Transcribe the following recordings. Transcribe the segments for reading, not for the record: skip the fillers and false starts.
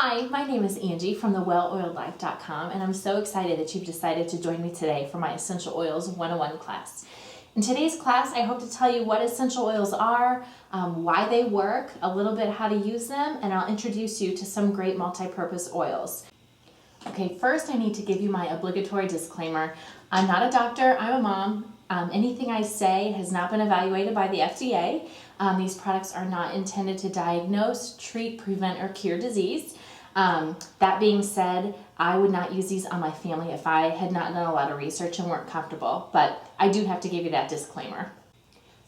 Hi, my name is Angie from theWellOiledLife.com, and I'm so excited that you've decided to join me today for my Essential Oils 101 class. In today's class, I hope to tell you what essential oils are, why they work, a little bit how to use them, and I'll introduce you to some great multi-purpose oils. Okay, first I need to give you my obligatory disclaimer. I'm not a doctor, I'm a mom. Anything I say has not been evaluated by the FDA. These products are not intended to diagnose, treat, prevent, or cure disease. That being said, I would not use these on my family if I had not done a lot of research and weren't comfortable, but I do have to give you that disclaimer.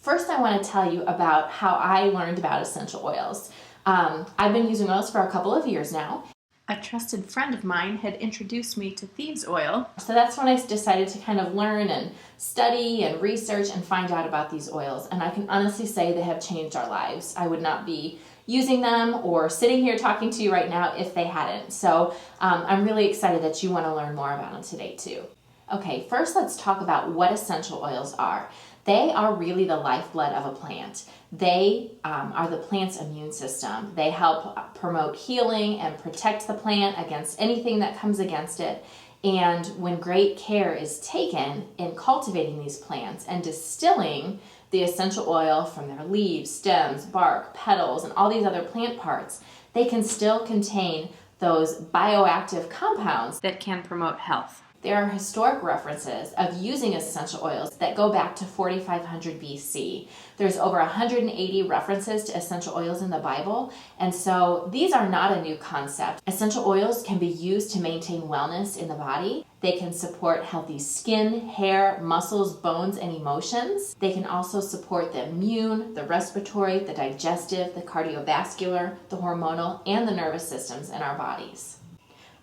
First, I want to tell you about how I learned about essential oils. I've been using oils for a couple of years now. A trusted friend of mine had introduced me to thieves oil, so that's when I decided to kind of learn and study and research and find out about these oils, and I can honestly say they have changed our lives. I would not be using them or sitting here talking to you right now if they hadn't, so I'm really excited that you want to learn more about them today too. Okay, first let's talk about what essential oils are. They are really the lifeblood of a plant. They are the plant's immune system. They help promote healing and protect the plant against anything that comes against it. And when great care is taken in cultivating these plants and distilling the essential oil from their leaves, stems, bark, petals, and all these other plant parts, they can still contain those bioactive compounds that can promote health. There are historic references of using essential oils that go back to 4500 BC. There's over 180 references to essential oils in the Bible, and so these are not a new concept. Essential oils can be used to maintain wellness in the body. They can support healthy skin, hair, muscles, bones, and emotions. They can also support the immune, the respiratory, the digestive, the cardiovascular, the hormonal, and the nervous systems in our bodies.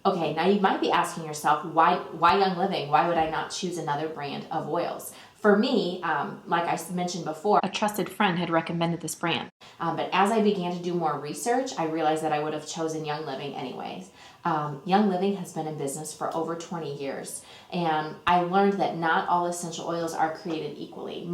Okay, now you might be asking yourself, why Young Living? Why would I not choose another brand of oils? For me, like I mentioned before, a trusted friend had recommended this brand. But as I began to do more research, I realized that I would have chosen Young Living anyways. Young Living has been in business for over 20 years, and I learned that not all essential oils are created equally.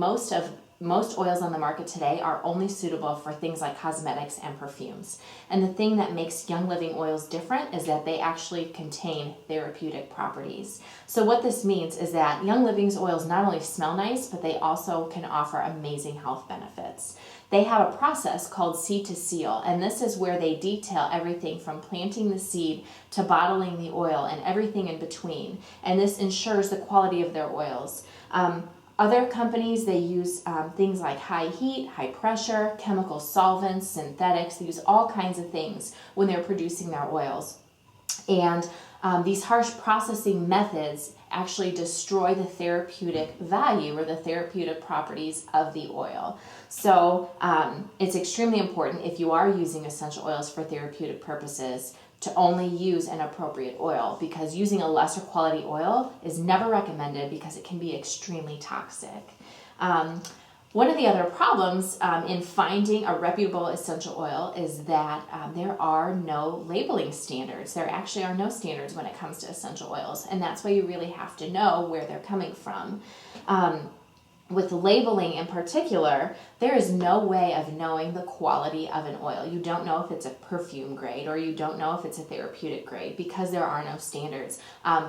Most oils on the market today are only suitable for things like cosmetics and perfumes. And the thing that makes Young Living oils different is that they actually contain therapeutic properties. So what this means is that Young Living's oils not only smell nice, but they also can offer amazing health benefits. They have a process called seed to seal, and this is where they detail everything from planting the seed to bottling the oil and everything in between. And this ensures the quality of their oils. Other companies, they use things like high heat, high pressure, chemical solvents, synthetics. They use all kinds of things when they're producing their oils. And these harsh processing methods actually destroy the therapeutic value or the therapeutic properties of the oil. So it's extremely important if you are using essential oils for therapeutic purposes to only use an appropriate oil, because using a lesser quality oil is never recommended because it can be extremely toxic. One of the other problems in finding a reputable essential oil is that there are no labeling standards. There actually are no standards when it comes to essential oils, and that's why you really have to know where they're coming from. With labeling in particular, there is no way of knowing the quality of an oil. You don't know if it's a perfume grade or you don't know if it's a therapeutic grade because there are no standards.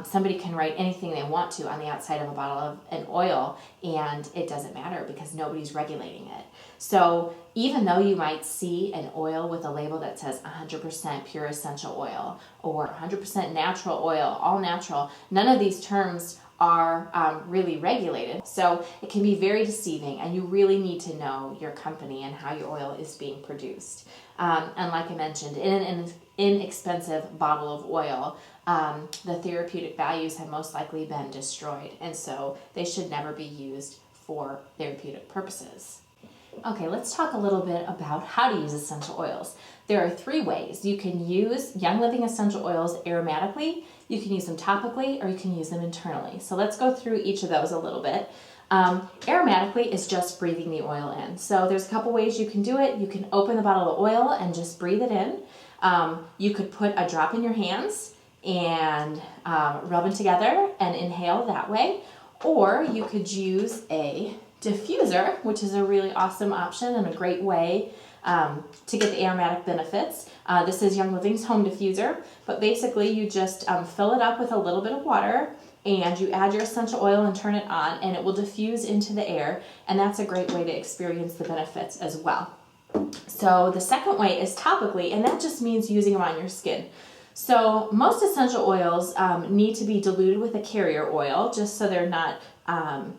Somebody can write anything they want to on the outside of a bottle of an oil and it doesn't matter because nobody's regulating it. So even though you might see an oil with a label that says 100% pure essential oil or 100% natural oil, all natural, none of these terms are really regulated. So it can be very deceiving, and you really need to know your company and how your oil is being produced. And like I mentioned, in an inexpensive bottle of oil, the therapeutic values have most likely been destroyed, and so they should never be used for therapeutic purposes. Okay, let's talk a little bit about how to use essential oils. There are 3 ways. You can use Young Living essential oils aromatically, you can use them topically, or you can use them internally. So let's go through each of those a little bit. Aromatically is just breathing the oil in. So there's a couple ways you can do it. You can open the bottle of oil and just breathe it in. You could put a drop in your hands and rub them together and inhale that way. Or you could use a diffuser, which is a really awesome option and a great way to get the aromatic benefits. This is Young Living's home diffuser, but basically you just fill it up with a little bit of water and you add your essential oil and turn it on, and it will diffuse into the air, and that's a great way to experience the benefits as well. So the second way is topically, and that just means using them on your skin. So most essential oils need to be diluted with a carrier oil just so they're not,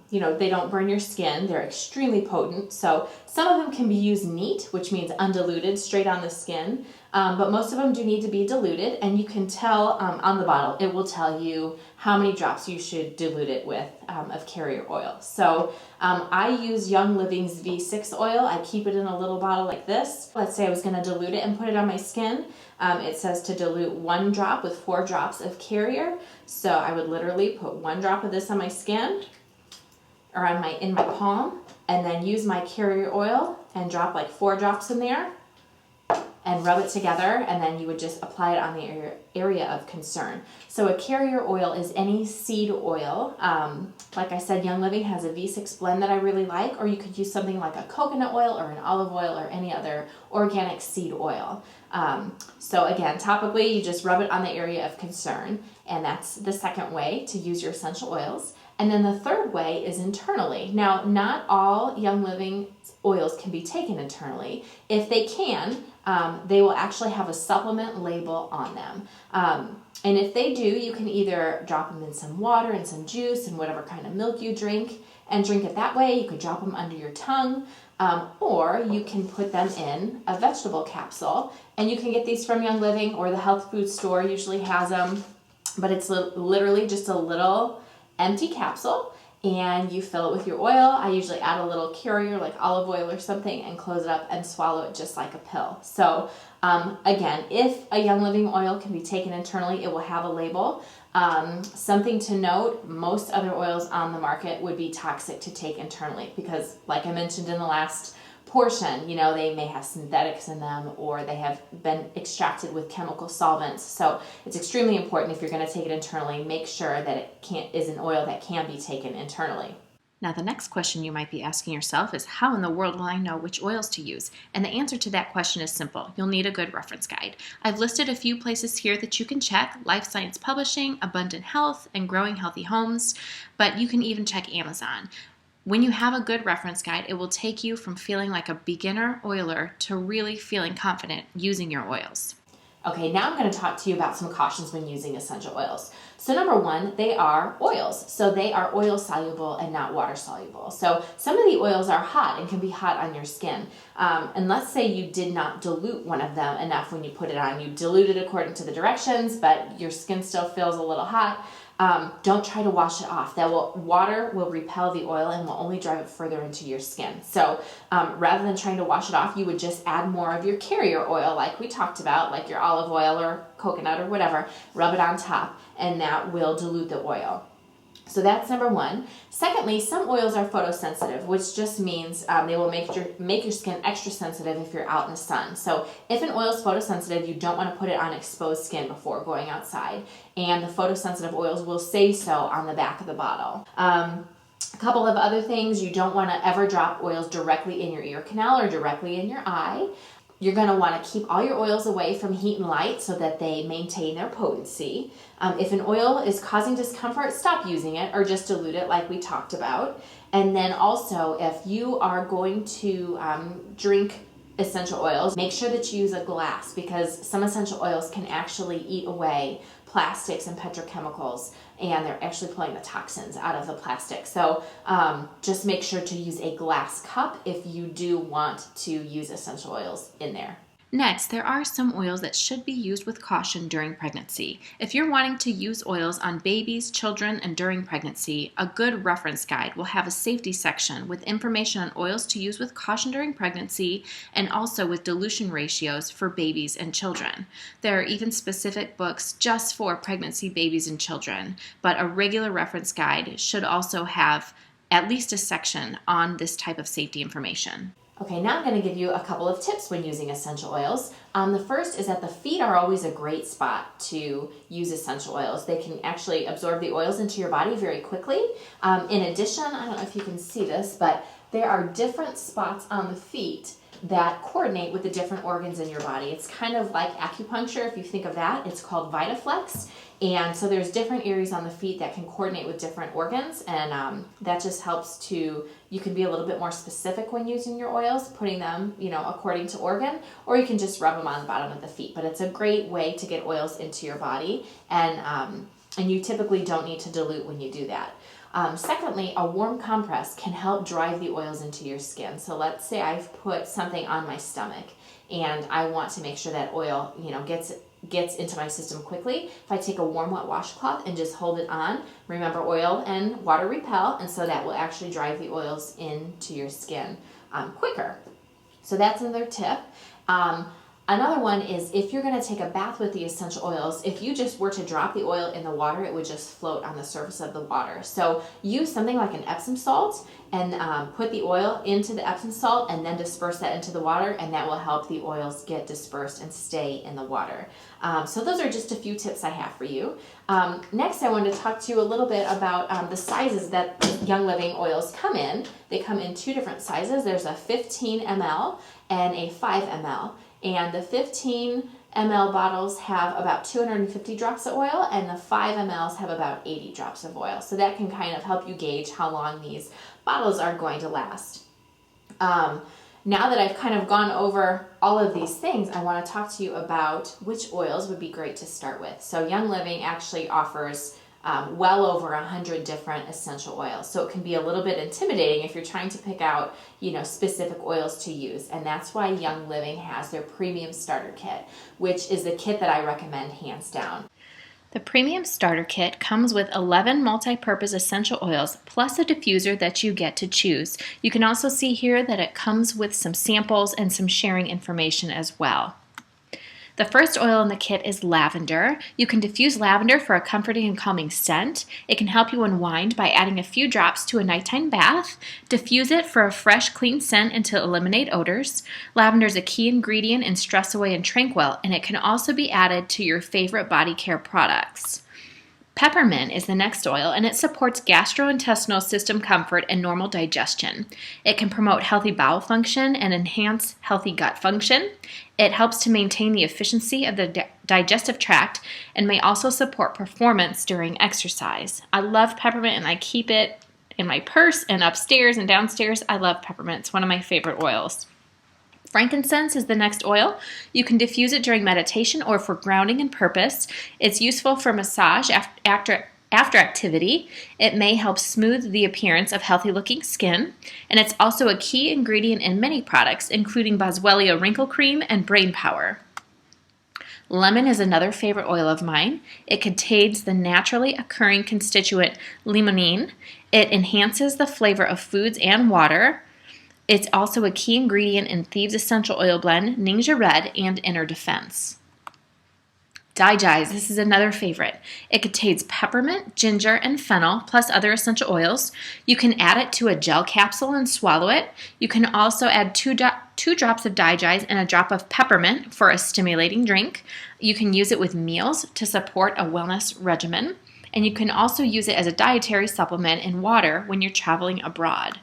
they don't burn your skin. They're extremely potent. So some of them can be used neat, which means undiluted, straight on the skin. But most of them do need to be diluted, and you can tell on the bottle, it will tell you how many drops you should dilute it with of carrier oil. So I use Young Living's V6 oil. I keep it in a little bottle like this. Let's say I was going to dilute it and put it on my skin. It says to dilute 1 drop with 4 drops of carrier. So I would literally put 1 drop of this on my skin or in my palm, and then use my carrier oil and drop like 4 drops in there and rub it together, and then you would just apply it on the area of concern. So a carrier oil is any seed oil. Like I said, Young Living has a V6 blend that I really like, or you could use something like a coconut oil or an olive oil or any other organic seed oil. So again, topically, you just rub it on the area of concern, and that's the second way to use your essential oils. And then the third way is internally. Now, not all Young Living oils can be taken internally. If they can, they will actually have a supplement label on them. And if they do, you can either drop them in some water and some juice and whatever kind of milk you drink and drink it that way. You could drop them under your tongue, or you can put them in a vegetable capsule. And you can get these from Young Living, or the health food store usually has them, but it's literally just a little empty capsule, and you fill it with your oil. I usually add a little carrier like olive oil or something and close it up and swallow it just like a pill. So again, if a Young Living oil can be taken internally, it will have a label. Something to note, most other oils on the market would be toxic to take internally because, like I mentioned in the last portion, they may have synthetics in them, or they have been extracted with chemical solvents. So it's extremely important, if you're going to take it internally, make sure that it is an oil that can be taken internally. Now, the next question you might be asking yourself is, how in the world will I know which oils to use? And the answer to that question is simple. You'll need a good reference guide. I've listed a few places here that you can check: Life Science Publishing, Abundant Health, and Growing Healthy Homes, but you can even check Amazon. When you have a good reference guide, it will take you from feeling like a beginner oiler to really feeling confident using your oils. Okay, now I'm going to talk to you about some cautions when using essential oils. So number one, they are oils. So they are oil soluble and not water soluble. So some of the oils are hot and can be hot on your skin. And let's say you did not dilute one of them enough when you put it on. You diluted according to the directions, but your skin still feels a little hot. Don't try to wash it off. Water will repel the oil and will only drive it further into your skin. So rather than trying to wash it off, you would just add more of your carrier oil like we talked about, like your olive oil or coconut or whatever, rub it on top, and that will dilute the oil. So that's number one. Secondly, some oils are photosensitive, which just means they will make your skin extra sensitive if you're out in the sun. So if an oil is photosensitive, you don't want to put it on exposed skin before going outside. And the photosensitive oils will say so on the back of the bottle. A couple of other things: you don't want to ever drop oils directly in your ear canal or directly in your eye. You're going to want to keep all your oils away from heat and light so that they maintain their potency. If an oil is causing discomfort, stop using it or just dilute it like we talked about. And then also, if you are going to drink essential oils, make sure that you use a glass, because some essential oils can actually eat away plastics and petrochemicals, and they're actually pulling the toxins out of the plastic. So just make sure to use a glass cup if you do want to use essential oils in there. Next, there are some oils that should be used with caution during pregnancy. If you're wanting to use oils on babies, children, and during pregnancy, a good reference guide will have a safety section with information on oils to use with caution during pregnancy, and also with dilution ratios for babies and children. There are even specific books just for pregnancy, babies, and children, but a regular reference guide should also have at least a section on this type of safety information. Okay, now I'm going to give you a couple of tips when using essential oils. The first is that the feet are always a great spot to use essential oils. They can actually absorb the oils into your body very quickly. In addition, I don't know if you can see this, but there are different spots on the feet that coordinate with the different organs in your body. It's kind of like acupuncture, if you think of that. It's called VitaFlex. And so there's different areas on the feet that can coordinate with different organs, and that just helps to, you can be a little bit more specific when using your oils, putting them, according to organ, or you can just rub them on the bottom of the feet. But it's a great way to get oils into your body, and you typically don't need to dilute when you do that. Secondly, a warm compress can help drive the oils into your skin. So let's say I've put something on my stomach and I want to make sure that oil, gets into my system quickly. If I take a warm wet washcloth and just hold it on, remember oil and water repel, and so that will actually drive the oils into your skin quicker. So that's another tip. Another one is if you're going to take a bath with the essential oils, if you just were to drop the oil in the water, it would just float on the surface of the water. So use something like an Epsom salt and put the oil into the Epsom salt and then disperse that into the water, and that will help the oils get dispersed and stay in the water. So those are just a few tips I have for you. Next, I wanted to talk to you a little bit about the sizes that Young Living oils come in. They come in two different sizes. There's a 15 ml and a 5 ml. And the 15 ml bottles have about 250 drops of oil, and the 5 mLs have about 80 drops of oil. So that can kind of help you gauge how long these bottles are going to last. Now that I've kind of gone over all of these things, I want to talk to you about which oils would be great to start with. So Young Living actually offers well over 100 different essential oils. So it can be a little bit intimidating if you're trying to pick out, specific oils to use. And that's why Young Living has their Premium Starter Kit, which is the kit that I recommend hands down. The Premium Starter Kit comes with 11 multi-purpose essential oils plus a diffuser that you get to choose. You can also see here that it comes with some samples and some sharing information as well. The first oil in the kit is lavender. You can diffuse lavender for a comforting and calming scent. It can help you unwind by adding a few drops to a nighttime bath. Diffuse it for a fresh, clean scent and to eliminate odors. Lavender is a key ingredient in Stress Away and Tranquil, and it can also be added to your favorite body care products. Peppermint is the next oil, and it supports gastrointestinal system comfort and normal digestion. It can promote healthy bowel function and enhance healthy gut function. It helps to maintain the efficiency of the digestive tract and may also support performance during exercise. I love peppermint, and I keep it in my purse and upstairs and downstairs. I love peppermint. It's one of my favorite oils. Frankincense is the next oil. You can diffuse it during meditation or for grounding and purpose. It's useful for massage after activity. It may help smooth the appearance of healthy-looking skin, and it's also a key ingredient in many products, including Boswellia Wrinkle Cream and Brain Power. Lemon is another favorite oil of mine. It contains the naturally occurring constituent limonene. It enhances the flavor of foods and water. It's also a key ingredient in Thieves Essential Oil Blend, Ningxia Red, and Inner Defense. Digize, this is another favorite. It contains peppermint, ginger, and fennel, plus other essential oils. You can add it to a gel capsule and swallow it. You can also add two drops of Digize and a drop of peppermint for a stimulating drink. You can use it with meals to support a wellness regimen. And you can also use it as a dietary supplement in water when you're traveling abroad.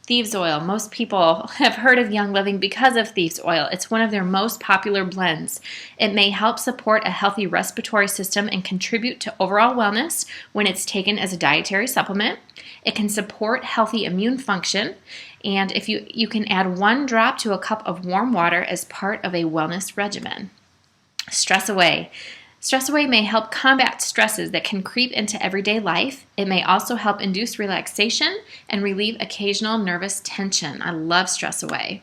Thieves Oil. Most people have heard of Young Living because of Thieves Oil. It's one of their most popular blends. It may help support a healthy respiratory system and contribute to overall wellness when it's taken as a dietary supplement. It can support healthy immune function, and if you can add 1 drop to a cup of warm water as part of a wellness regimen. Stress Away. Stress Away may help combat stresses that can creep into everyday life. It may also help induce relaxation and relieve occasional nervous tension. I love Stress Away.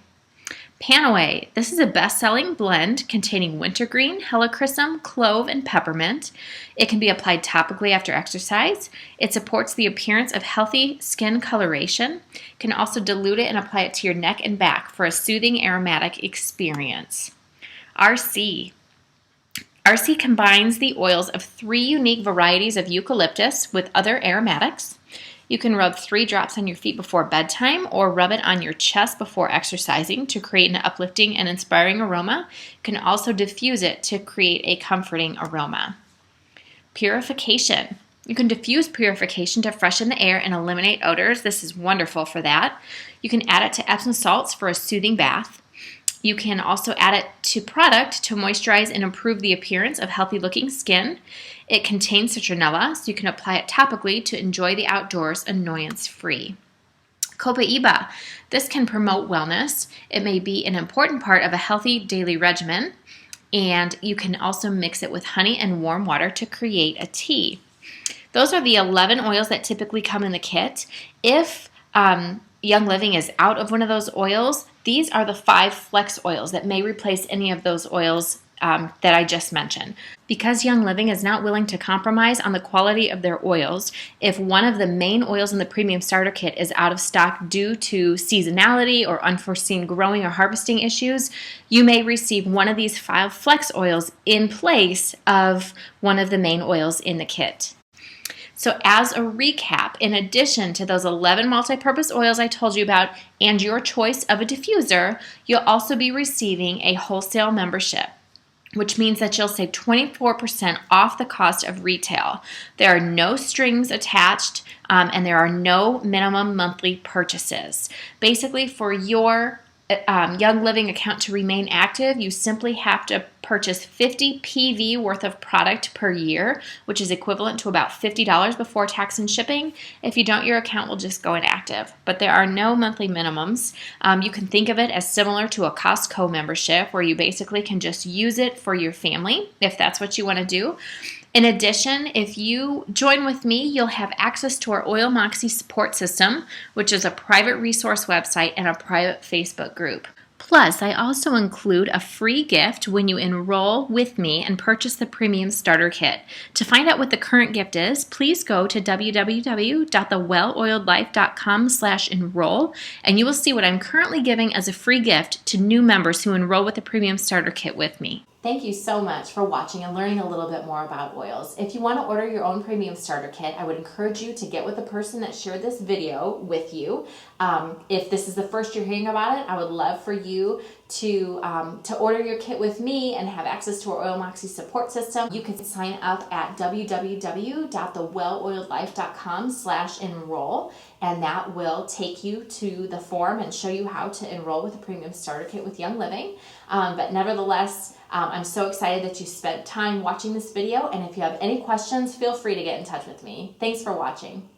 Pan Away. This is a best-selling blend containing wintergreen, helichrysum, clove, and peppermint. It can be applied topically after exercise. It supports the appearance of healthy skin coloration. You can also dilute it and apply it to your neck and back for a soothing aromatic experience. RC. RC combines the oils of 3 unique varieties of eucalyptus with other aromatics. You can rub 3 drops on your feet before bedtime or rub it on your chest before exercising to create an uplifting and inspiring aroma. You can also diffuse it to create a comforting aroma. Purification. You can diffuse purification to freshen the air and eliminate odors. This is wonderful for that. You can add it to Epsom salts for a soothing bath. You can also add it to product to moisturize and improve the appearance of healthy-looking skin. It contains citronella, so you can apply it topically to enjoy the outdoors annoyance-free. Copaiba. This can promote wellness. It may be an important part of a healthy daily regimen, and you can also mix it with honey and warm water to create a tea. Those are the 11 oils that typically come in the kit. If Young Living is out of one of those oils, these are the 5 flex oils that may replace any of those oils that I just mentioned. Because Young Living is not willing to compromise on the quality of their oils, if one of the main oils in the premium starter kit is out of stock due to seasonality or unforeseen growing or harvesting issues, you may receive one of these 5 flex oils in place of one of the main oils in the kit. So as a recap, in addition to those 11 multi-purpose oils I told you about and your choice of a diffuser, you'll also be receiving a wholesale membership, which means that you'll save 24% off the cost of retail. There are no strings attached, and there are no minimum monthly purchases. Basically, for your Young Living account to remain active, you simply have to purchase 50 PV worth of product per year, which is equivalent to about $50 before tax and shipping. If you don't, your account will just go inactive. But there are no monthly minimums. You can think of it as similar to a Costco membership, where you basically can just use it for your family if that's what you want to do. In addition, if you join with me, you'll have access to our Oil Moxie support system, which is a private resource website and a private Facebook group. Plus, I also include a free gift when you enroll with me and purchase the Premium Starter Kit. To find out what the current gift is, please go to www.theWellOiledLife.com/enroll, and you will see what I'm currently giving as a free gift to new members who enroll with the Premium Starter Kit with me. Thank you so much for watching and learning a little bit more about oils. If you want to order your own Premium Starter Kit, I would encourage you to get with the person that shared this video with you. If this is the first you're hearing about it, I would love for you to order your kit with me and have access to our Oil Moxie support system. You can sign up at www.theWellOiledLife.com/enroll, and that will take you to the form and show you how to enroll with the Premium Starter Kit with Young Living. But nevertheless, I'm so excited that you spent time watching this video, and if you have any questions, feel free to get in touch with me. Thanks for watching.